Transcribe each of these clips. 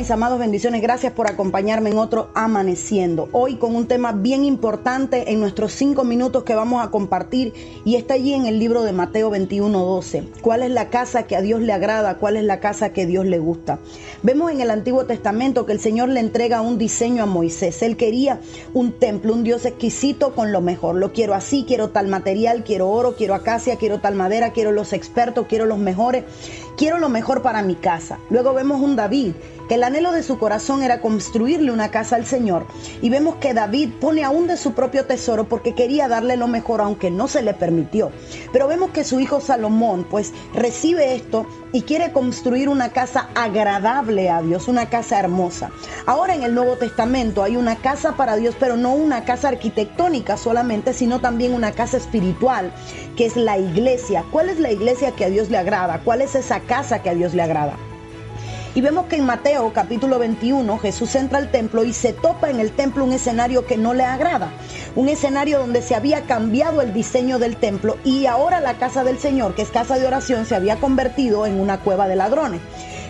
mis amados? Bendiciones. Gracias por acompañarme en otro Amaneciendo. Hoy con un tema bien importante en nuestros 5 minutos que vamos a compartir, y está allí en el libro de Mateo 21:12. ¿Cuál es la casa que a Dios le agrada? ¿Cuál es la casa que a Dios le gusta? Vemos en el Antiguo Testamento que el Señor le entrega un diseño a Moisés. Él quería un templo, un Dios exquisito con lo mejor. Lo quiero así, quiero tal material, quiero oro, quiero acacia, quiero tal madera, quiero los expertos, quiero los mejores, quiero lo mejor para mi casa. Luego vemos un David que el anhelo de su corazón era construirle una casa al Señor, y vemos que David pone aún de su propio tesoro porque quería darle lo mejor, aunque no se le permitió. Pero vemos que su hijo Salomón pues recibe esto y quiere construir una casa agradable a Dios, una casa hermosa. Ahora en el Nuevo Testamento hay una casa para Dios, pero no una casa arquitectónica solamente, sino también una casa espiritual, que es la iglesia. ¿Cuál es la iglesia que a Dios le agrada? ¿Cuál es esa casa que a Dios le agrada? Y vemos que en Mateo capítulo 21 Jesús entra al templo y se topa en el templo un escenario que no le agrada. Un escenario donde se había cambiado el diseño del templo, y ahora la casa del Señor, que es casa de oración, se había convertido en una cueva de ladrones.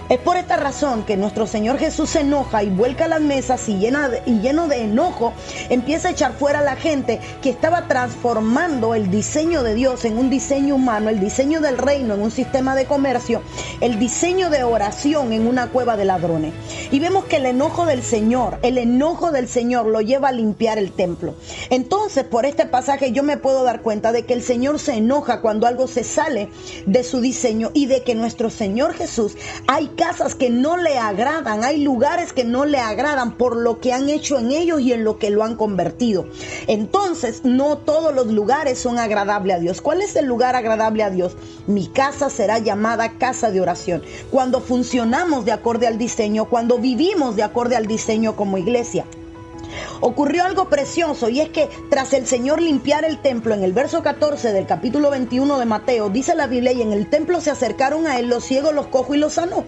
Es por esta razón que nuestro Señor Jesús se enoja y vuelca las mesas, y lleno de enojo empieza a echar fuera a la gente que estaba transformando el diseño de Dios en un diseño humano, el diseño del reino en un sistema de comercio, el diseño de oración en una cueva de ladrones. Y vemos que el enojo del Señor lo lleva a limpiar el templo. Entonces, por este pasaje yo me puedo dar cuenta de que el Señor se enoja cuando algo se sale de su diseño, y de que nuestro Señor Jesús, hay casas que no le agradan, hay lugares que no le agradan por lo que han hecho en ellos y en lo que lo han convertido. Entonces, no todos los lugares son agradables a Dios. ¿Cuál es el lugar agradable a Dios? Mi casa será llamada casa de oración. Cuando funcionamos de acuerdo al diseño, cuando vivimos de acuerdo al diseño como iglesia. Ocurrió algo precioso, y es que tras el Señor limpiar el templo, en el verso 14 del capítulo 21 de Mateo, dice la Biblia: y en el templo se acercaron a él los ciegos, los cojos, y los sanó.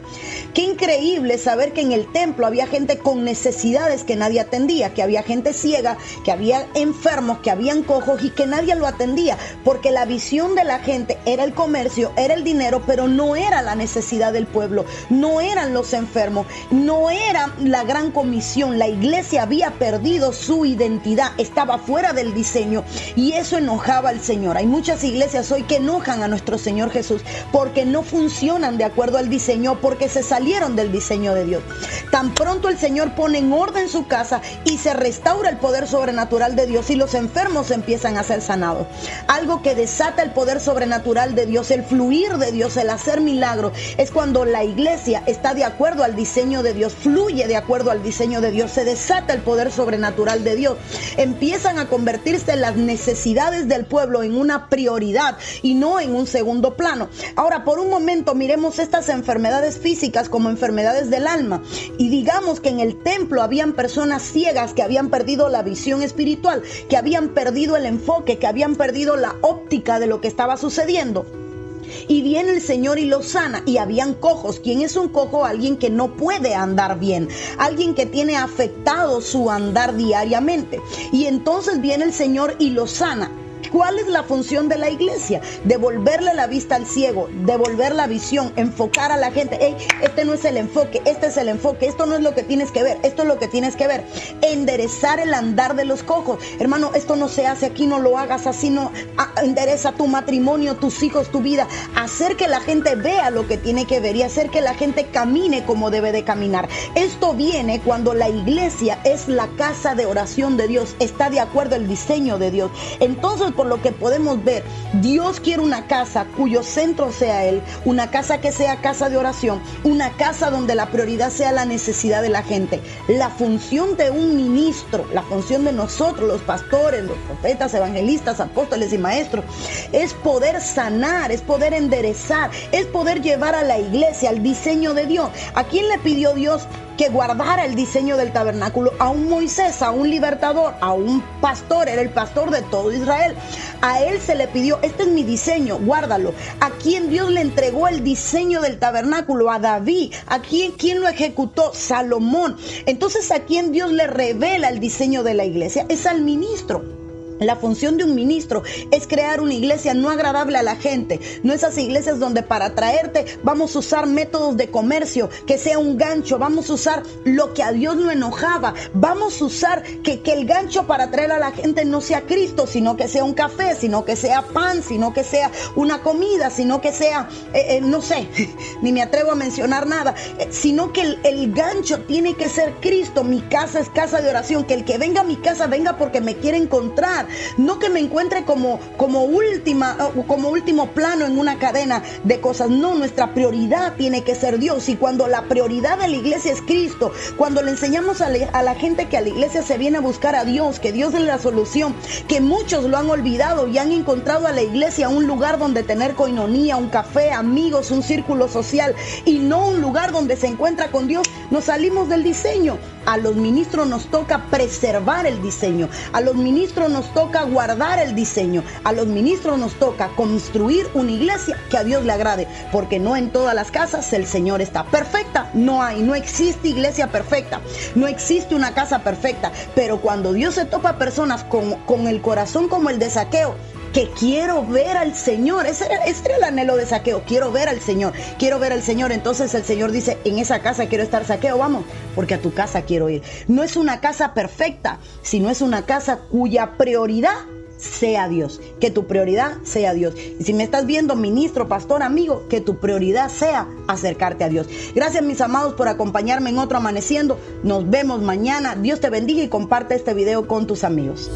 Qué increíble saber que en el templo había gente con necesidades que nadie atendía, que había gente ciega, que había enfermos, que habían cojos, y que nadie lo atendía, porque la visión de la gente era el comercio, era el dinero, pero no era la necesidad del pueblo, no eran los enfermos, no era la gran comisión. La iglesia había perdido su identidad, estaba fuera del diseño, y eso enojaba al Señor. Hay muchas iglesias hoy que enojan a nuestro Señor Jesús porque no funcionan de acuerdo al diseño, porque se salieron del diseño de Dios. Tan pronto el Señor pone en orden su casa y se restaura el poder sobrenatural de Dios, y los enfermos empiezan a ser sanados. Algo que desata el poder sobrenatural de Dios, el fluir de Dios, el hacer milagros, es cuando la iglesia está de acuerdo al diseño de Dios, fluye de acuerdo al diseño de Dios, se desata el poder sobrenatural de Dios. Empiezan a convertirse las necesidades del pueblo en una prioridad y no en un segundo plano. Ahora, por un momento miremos estas enfermedades físicas como enfermedades del alma, y digamos que en el templo habían personas ciegas que habían perdido la visión espiritual, que habían perdido el enfoque, que habían perdido la óptica de lo que estaba sucediendo. Y viene el Señor y los sana. Y habían cojos. ¿Quién es un cojo? Alguien que no puede andar bien, alguien que tiene afectado su andar diariamente. Y entonces viene el Señor y los sana. ¿Cuál es la función de la iglesia? Devolverle la vista al ciego, devolver la visión, enfocar a la gente. Hey, este no es el enfoque, este es el enfoque, esto no es lo que tienes que ver, esto es lo que tienes que ver. Enderezar el andar de los cojos. Hermano, esto no se hace aquí, no lo hagas así, no. Endereza tu matrimonio, tus hijos, tu vida. Hacer que la gente vea lo que tiene que ver, y hacer que la gente camine como debe de caminar. Esto viene cuando la iglesia es la casa de oración de Dios, está de acuerdo al diseño de Dios. Entonces, por lo que podemos ver, Dios quiere una casa cuyo centro sea Él, una casa que sea casa de oración, una casa donde la prioridad sea la necesidad de la gente. La función de un ministro, la función de nosotros, los pastores, los profetas, evangelistas, apóstoles y maestros, es poder sanar, es poder enderezar, es poder llevar a la iglesia al diseño de Dios. ¿A quién le pidió Dios que guardara el diseño del tabernáculo? A un Moisés, a un libertador, a un pastor, era el pastor de todo Israel. A él se le pidió: este es mi diseño, guárdalo. ¿A quién Dios le entregó el diseño del tabernáculo? A David. ¿A quién lo ejecutó? Salomón. Entonces, ¿a quién Dios le revela el diseño de la iglesia? Es al ministro. La función de un ministro es crear una iglesia no agradable a la gente, no esas iglesias donde para atraerte vamos a usar métodos de comercio, que sea un gancho, vamos a usar lo que a Dios lo enojaba, vamos a usar que el gancho para atraer a la gente no sea Cristo, sino que sea un café, sino que sea pan, sino que sea una comida, sino que sea, no sé, ni me atrevo a mencionar nada, sino que el gancho tiene que ser Cristo. Mi casa es casa de oración, que el que venga a mi casa venga porque me quiere encontrar. No que me encuentre como último plano en una cadena de cosas. No, nuestra prioridad tiene que ser Dios. Y cuando la prioridad de la iglesia es Cristo, cuando le enseñamos a la gente que a la iglesia se viene a buscar a Dios, que Dios es la solución, que muchos lo han olvidado y han encontrado a la iglesia un lugar donde tener coinonía, un café, amigos, un círculo social y no un lugar donde se encuentra con Dios, nos salimos del diseño. A los ministros nos toca preservar el diseño, a los ministros nos toca guardar el diseño, a los ministros nos toca construir una iglesia que a Dios le agrade, porque no en todas las casas el Señor está. Perfecta no hay, no existe iglesia perfecta, no existe una casa perfecta, pero cuando Dios se topa personas con el corazón como el de Zaqueo, que quiero ver al Señor, ese era el anhelo de Zaqueo, quiero ver al Señor, entonces el Señor dice, en esa casa quiero estar, Zaqueo, vamos, porque a tu casa quiero ir. No es una casa perfecta, sino es una casa cuya prioridad sea Dios, que tu prioridad sea Dios. Y si me estás viendo, ministro, pastor, amigo, que tu prioridad sea acercarte a Dios. Gracias, mis amados, por acompañarme en otro Amaneciendo. Nos vemos mañana. Dios te bendiga y comparte este video con tus amigos.